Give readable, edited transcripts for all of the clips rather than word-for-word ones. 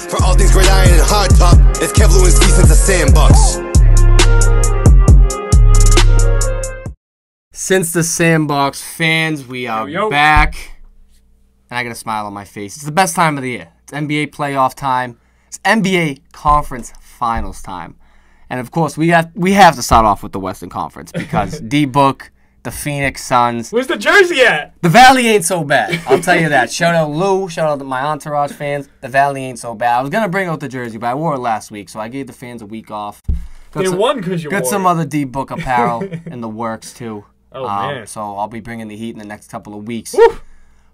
For all things great iron and hard top, it's Kevlu and Steve since the Sandbox. Since the Sandbox fans, we are back. And I got a smile on my face. It's the best time of the year. It's NBA playoff time. It's NBA Conference Finals time. And, of course, we have to start off with the Western Conference because D-Book, the Phoenix Suns. Where's the jersey at? The Valley ain't so bad. I'll tell you that. Shout out Lou. Shout out to my Entourage fans. The Valley ain't so bad. I was going to bring out the jersey, but I wore it last week, so I gave the fans a week off. Won because you wore it. Got some other D-Book apparel in the works, too. Oh, man. So I'll be bringing the heat in the next couple of weeks. Woo!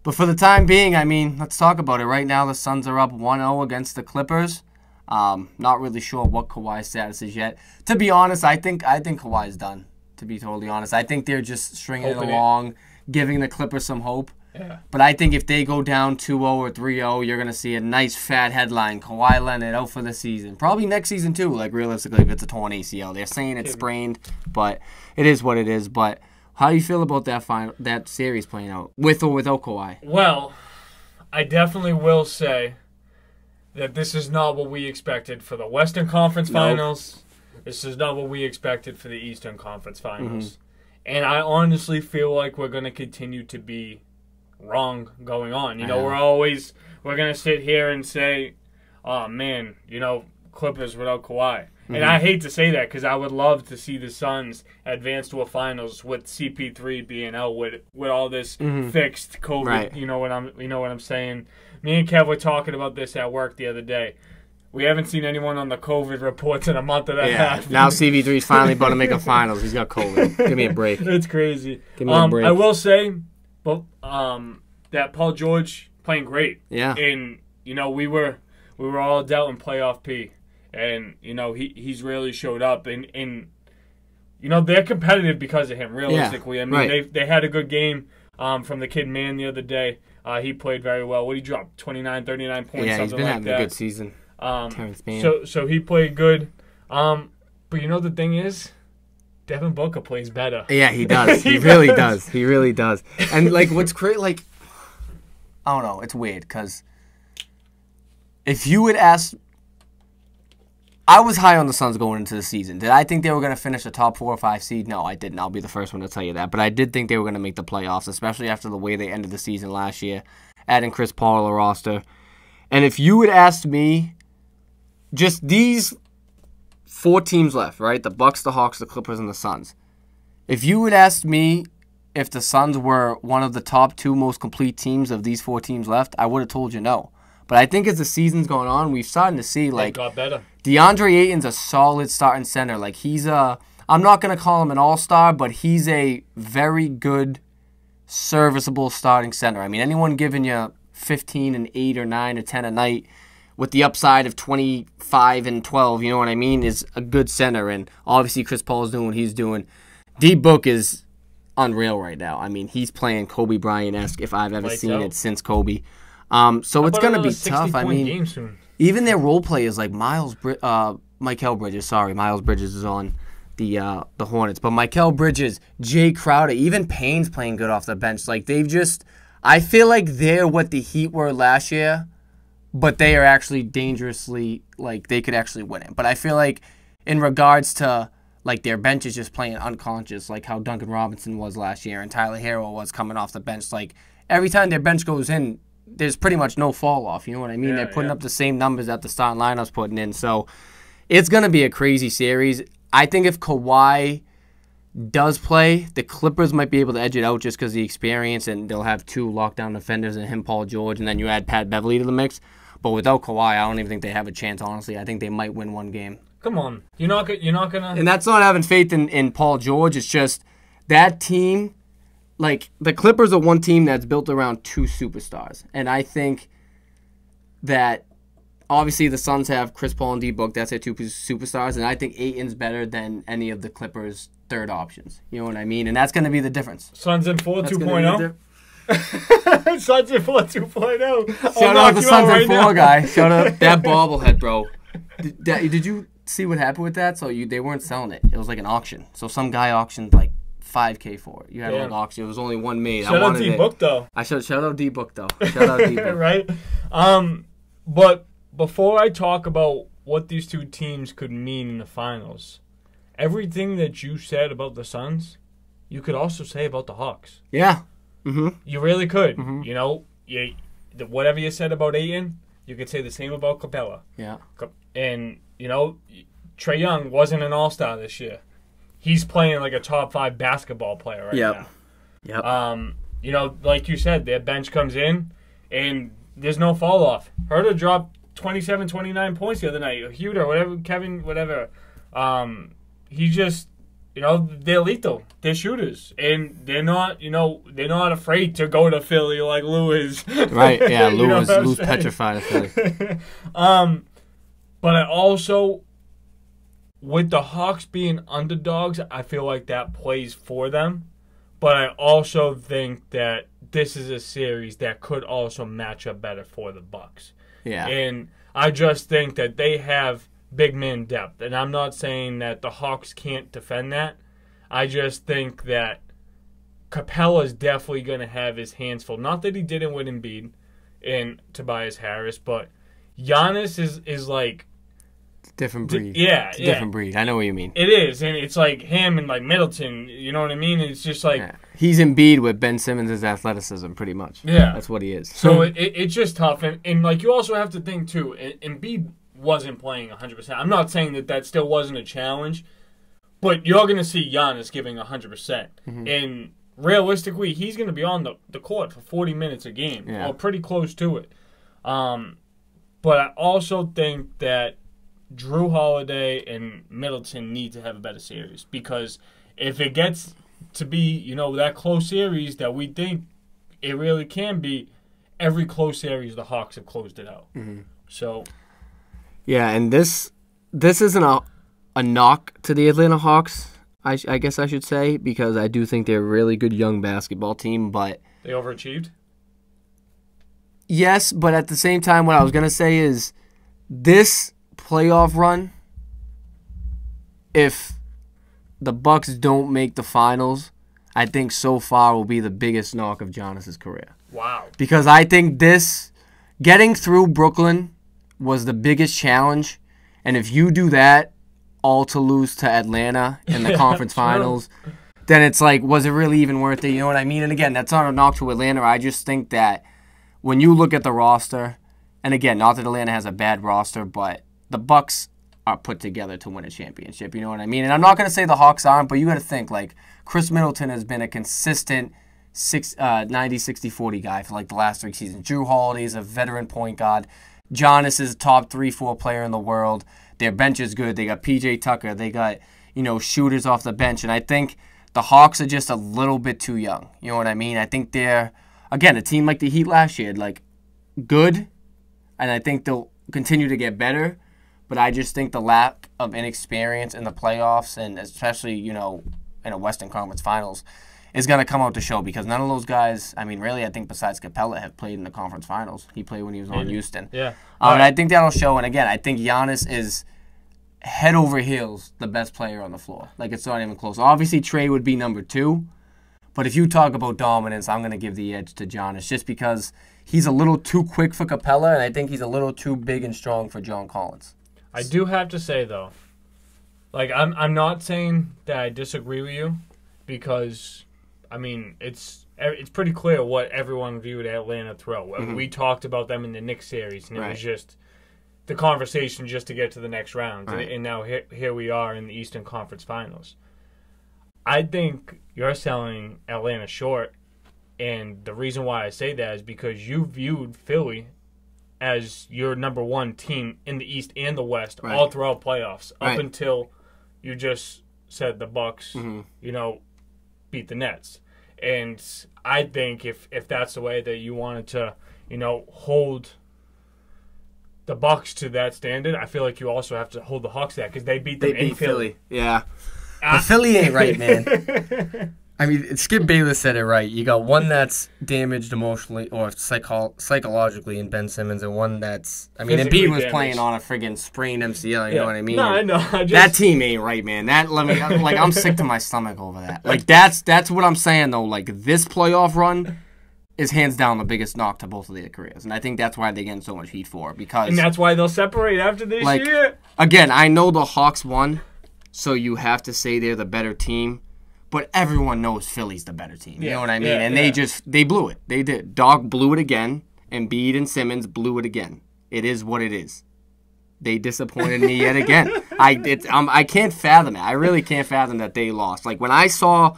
But for the time being, I mean, let's talk about it. Right now, the Suns are up 1-0 against the Clippers. Not really sure what Kawhi's status is yet. To be honest, I think Kawhi's done, to be totally honest. I think they're just stringing it along, giving the Clippers some hope. Yeah. But I think if they go down 2-0 or 3-0, you're going to see a nice fat headline. Kawhi Leonard out for the season. Probably next season, too, like realistically, if it's a torn ACL. They're saying it's sprained, but it is what it is. But how do you feel about that series playing out, with or without Kawhi? Well, I definitely will say that this is not what we expected for the Western Conference Finals. This is not what we expected for the Eastern Conference Finals. Mm-hmm. And I honestly feel like we're going to continue to be wrong going on. You know, we're going to sit here and say, oh, man, Clippers without Kawhi. Mm-hmm. And I hate to say that because I would love to see the Suns advance to a finals with CP3 being out with all this fixed COVID. Right. You know what I'm saying? Me and Kev were talking about this at work the other day. We haven't seen anyone on the COVID reports in a month and a half. Now CP3's finally about to make a finals. He's got COVID. Give me a break. It's crazy. Give me a break. I will say, that Paul George playing great. Yeah. And we were all doubting playoff P. And, he's really showed up. And they're competitive because of him, realistically. Yeah, I mean, they had a good game from the kid Man the other day. He played very well. What did he drop? 29, 39 points, yeah, something like that. Yeah, he's been having a good season. So he played good. But the thing is, Devin Booker plays better. Yeah, he does. He really does. He really does. And, what's great, I don't know. It's weird because if you would ask, I was high on the Suns going into the season. Did I think they were going to finish a top 4 or 5 seed? No, I didn't. I'll be the first one to tell you that. But I did think they were going to make the playoffs, especially after the way they ended the season last year, adding Chris Paul to the roster. And if you would ask me, just these 4 teams left, right? The Bucks, the Hawks, the Clippers, and the Suns. If you would ask me if the Suns were one of the top 2 most complete teams of these 4 teams left, I would have told you no. But I think as the season's going on, we've started to see, it got better. DeAndre Ayton's a solid starting center. He's I'm not going to call him an all-star, but he's a very good, serviceable starting center. I mean, anyone giving you 15 and 8 or 9 or 10 a night with the upside of 25 and 12, you know what I mean, is a good center. And obviously Chris Paul is doing what he's doing. D-Book is unreal right now. I mean, he's playing Kobe Bryant-esque if I've ever seen it since Kobe. So it's going to be tough. I mean, even their role players like Miles Bridges. Sorry, Miles Bridges is on the Hornets. But Mikal Bridges, Jay Crowder, even Payne's playing good off the bench. I feel like they're what the Heat were last year, but they are actually dangerously, they could actually win it. But I feel like in regards to, their bench is just playing unconscious, like how Duncan Robinson was last year and Tyler Hero was coming off the bench. Every time their bench goes in, there's pretty much no fall off. You know what I mean? Yeah, they're putting up the same numbers that the starting lineup's putting in. So it's going to be a crazy series. I think if Kawhi does play, the Clippers might be able to edge it out just because of the experience, and they'll have 2 lockdown defenders and him, Paul George, and then you add Pat Beverly to the mix. But without Kawhi, I don't even think they have a chance, honestly. I think they might win 1 game. Come on. You're not going to... And that's not having faith in Paul George. It's just that team... the Clippers are one team that's built around 2 superstars. And I think that, obviously, the Suns have Chris Paul and D-Book. That's their 2 superstars. And I think Ayton's better than any of the Clippers' third options. You know what I mean? And that's going to be the difference. Suns in 4 2.0? Suns in 4 2.0. Shout out the Suns in 4 guy. Shout out that bobblehead, bro. Did you see what happened with that? So they weren't selling it. It was like an auction. So some guy auctioned $5K for it. You had a little auction. It was only 1 made. Shout out D-Book, though. Shout out D-Book, though. Shout out D-Book. Right? But before I talk about what these two teams could mean in the finals, everything that you said about the Suns, you could also say about the Hawks. Yeah. Mm-hmm. You really could. Mm-hmm. You know, whatever you said about Ayton, you could say the same about Capella. Yeah. And, you know, Trae Young wasn't an all-star this year. He's playing like a top 5 basketball player right now. Yep. You know, like you said, their bench comes in, and there's no fall-off. Herder dropped 27, 29 points the other night. Huter, whatever, Kevin, whatever. He just, you know, they're lethal. They're shooters. And they're not, you know, they're not afraid to go to Philly like Lou is. Right, yeah, You know Lou's petrified of Philly. But I also, with the Hawks being underdogs, I feel like that plays for them. But I also think that this is a series that could also match up better for the Bucks. Yeah. And I just think that they have big man depth. And I'm not saying that the Hawks can't defend that. I just think that Capella's definitely going to have his hands full. Not that he didn't with Embiid and Tobias Harris, but Giannis is like... Different breed. It's different breed. I know what you mean. It is, and it's like him and like Middleton. You know what I mean? It's just like he's Embiid with Ben Simmons' athleticism, pretty much. Yeah, that's what he is. So it's just tough, and like you also have to think too. Embiid wasn't playing 100%. I'm not saying that still wasn't a challenge, but you're going to see Giannis giving 100%, and realistically, he's going to be on the court for 40 minutes a game, or pretty close to it. But I also think that Drew Holiday and Middleton need to have a better series, because if it gets to be, you know, that close series that we think it really can be, every close series the Hawks have closed it out. So, yeah, and this isn't a knock to the Atlanta Hawks, I guess I should say, because I do think they're a really good young basketball team, but they overachieved. Yes, but at the same time, what I was gonna say is this playoff run, if the Bucks don't make the finals, I think so far will be the biggest knock of Giannis' career. Wow. Because I think getting through Brooklyn was the biggest challenge, and if you do that all to lose to Atlanta in the conference finals, then it's like, was it really even worth it? You know what I mean? And again, that's not a knock to Atlanta. I just think that when you look at the roster, and again, not that Atlanta has a bad roster, but the Bucks are put together to win a championship. You know what I mean? And I'm not going to say the Hawks aren't, but you got to think, like, Chris Middleton has been a consistent 90, 60, 40 guy for, like, the last 3 seasons. Drew Holiday is a veteran point guard. Giannis is a top 3-4 player in the world. Their bench is good. They got P.J. Tucker. They got, you know, shooters off the bench. And I think the Hawks are just a little bit too young. You know what I mean? I think they're, again, a team like the Heat last year, like, good. And I think they'll continue to get better. But I just think the lack of inexperience in the playoffs, and especially, you know, in a Western Conference Finals, is going to come out to show, because none of those guys, I mean, really, I think besides Capella, have played in the conference finals. He played when he was on Houston. Yeah. And I think that'll show. And again, I think Giannis is head over heels the best player on the floor. Like, it's not even close. Obviously, Trae would be number 2. But if you talk about dominance, I'm going to give the edge to Giannis, just because he's a little too quick for Capella, and I think he's a little too big and strong for John Collins. I do have to say, though, like, I'm not saying that I disagree with you, because, I mean, it's pretty clear what everyone viewed Atlanta through. We talked about them in the Knicks series, and it was just the conversation just to get to the next round. Right. And now here we are in the Eastern Conference Finals. I think you're selling Atlanta short, and the reason why I say that is because you viewed Philly as your number 1 team in the East and the West all throughout playoffs, up until you just said the Bucks, you know, beat the Nets. And I think if that's the way that you wanted to, you know, hold the Bucks to that standard, I feel like you also have to hold the Hawks to that, because they beat them in Philly. Yeah. But Philly ain't right, man. I mean, Skip Bayless said it right. You got one that's damaged emotionally or psychologically in Ben Simmons, and one that's... I mean, Embiid was playing on a friggin' sprained MCL, you know what I mean? No, I know. That team ain't right, man. I'm sick to my stomach over that. Like, that's what I'm saying, though. Like, this playoff run, is hands down the biggest knock to both of their careers. And I think that's why they're getting so much heat for it. And that's why they'll separate after this year. Again, I know the Hawks won, so you have to say they're the better team. But everyone knows Philly's the better team. You know what I mean? And they blew it. They did. Dog blew it again. Embiid and Simmons blew it again. It is what it is. They disappointed me yet again. I can't fathom it. I really can't fathom that they lost. Like, when I saw,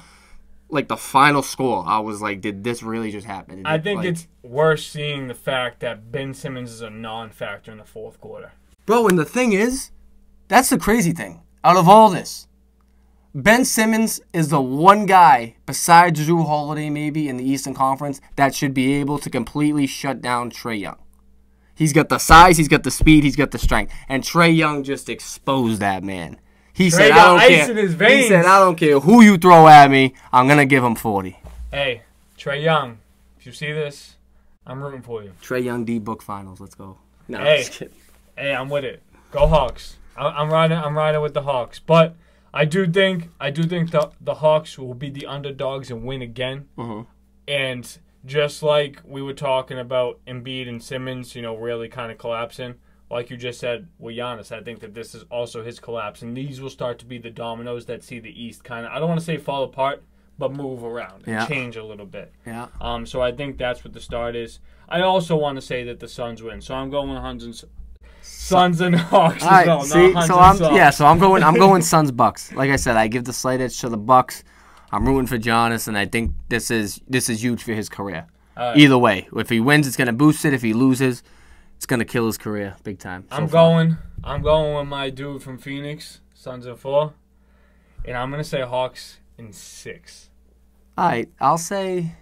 like, the final score, I was like, did this really just happen? I think it's worse seeing the fact that Ben Simmons is a non-factor in the fourth quarter. Bro, and the thing is, that's the crazy thing. Out of all this, Ben Simmons is the one guy, besides Drew Holiday maybe in the Eastern Conference, that should be able to completely shut down Trae Young. He's got the size, he's got the speed, he's got the strength. And Trae Young just exposed that man. He said, I don't care. In his veins. He said, I don't care who you throw at me, I'm going to give him 40. Hey, Trae Young, if you see this, I'm rooting for you. Trae Young D-Book Finals, let's go. No, hey, I'm just kidding. Hey, I'm with it. Go Hawks. I'm riding with the Hawks. But I do think the Hawks will be the underdogs and win again. Mm-hmm. And just like we were talking about Embiid and Simmons, really kind of collapsing, like you just said with Giannis, I think that this is also his collapse. And these will start to be the dominoes that see the East kind of, I don't want to say fall apart, but move around and change a little bit. Yeah. So I think that's what the start is. I also want to say that the Suns win. So I'm going Suns and Hawks as well. So I'm going Suns Bucks. Like I said, I give the slight edge to the Bucks. I'm rooting for Giannis, and I think this is huge for his career. Either way, if he wins, it's going to boost it. If he loses, it's going to kill his career big time. I'm going with my dude from Phoenix, Suns in 4, and I'm going to say Hawks in 6. All right, I'll say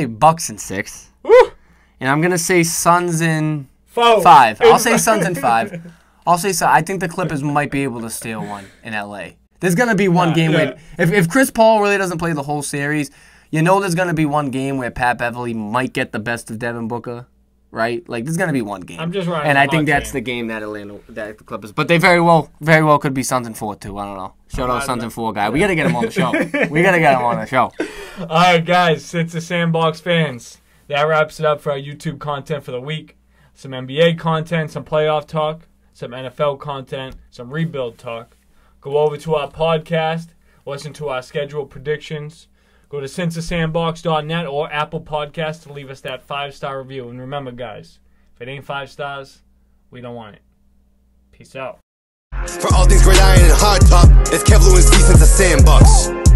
Bucks in 6. Woo! And I'm going to say Suns in 5. I'll say Suns in 5. I think the Clippers might be able to steal one in LA. There's going to be one game where if Chris Paul really doesn't play the whole series, there's going to be one game where Pat Beverly might get the best of Devin Booker, right? Like, there's going to be one game. I'm just riding and I think that's the game that the Clippers. But they very well could be Suns in 4 too. I don't know. Shout out Suns in 4 guy. We got to get him on the show. All right, guys. Since the Sandbox fans, that wraps it up for our YouTube content for the week. Some NBA content, some playoff talk, some NFL content, some rebuild talk. Go over to our podcast, listen to our scheduled predictions. Go to sensasandbox.net or Apple Podcasts to leave us that 5-star review. And remember, guys, if it ain't 5 stars, we don't want it. Peace out. For all things great iron and hard top, it's Kevlu and Steve since the Sandbox.